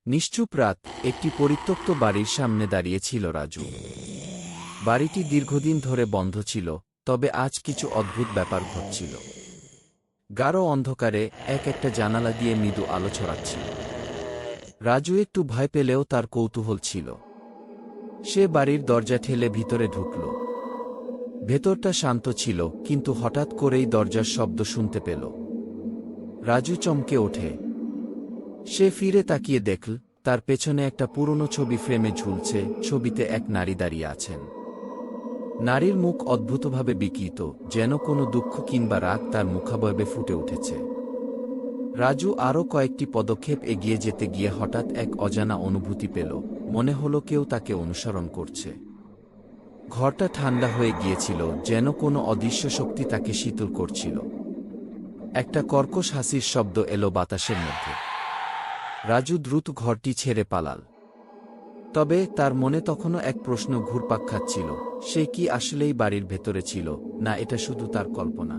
নিশ্চুপ রাত, একটি পরিত্যক্ত বাড়ির সামনে দাঁড়িয়েছিল রাজু। বাড়িটি দীর্ঘদিন ধরে বন্ধ ছিল, তবে আজ কিছু অদ্ভুত ব্যাপার ঘটছিল। গাঢ় অন্ধকারে একটা জানালা দিয়ে মৃদু আলো ছড়াচ্ছিল। রাজু একটু ভয় পেলেও তার কৌতূহল ছিল। সে বাড়ির দরজা ঠেলে ভিতরে ঢুকল। ভেতরটা শান্ত ছিল, কিন্তু হঠাৎ করেই দরজার শব্দ শুনতে পেল। রাজু চমকে ওঠে। সে ফিরে তাকিয়ে দেখল, তার পেছনে একটা পুরনো ছবি ফ্রেমে ঝুলছে। ছবিতে এক নারী দাঁড়িয়ে আছেন। নারীর মুখ অদ্ভুতভাবে বিকৃত, যেন কোনো দুঃখ কিংবা রাগ তার মুখাবয়বে ফুটে উঠেছে। রাজু আরও কয়েকটি পদক্ষেপ এগিয়ে যেতে গিয়ে হঠাৎ এক অজানা অনুভূতি পেল। মনে হলো কেউ তাকে অনুসরণ করছে। ঘরটা ঠান্ডা হয়ে গিয়েছিল, যেন কোনো অদৃশ্য শক্তি তাকে শীতল করছিল। একটা কর্কশ হাসির শব্দ এলো বাতাসের মধ্যে। রাজু দ্রুত ঘরটি ছেড়ে পালাল। তবে তার মনে তখনও এক প্রশ্ন ঘুরপাক খাচ্ছিল, সে কি আসলেই বাড়ির ভেতরে ছিল, না এটা শুধু তার কল্পনা।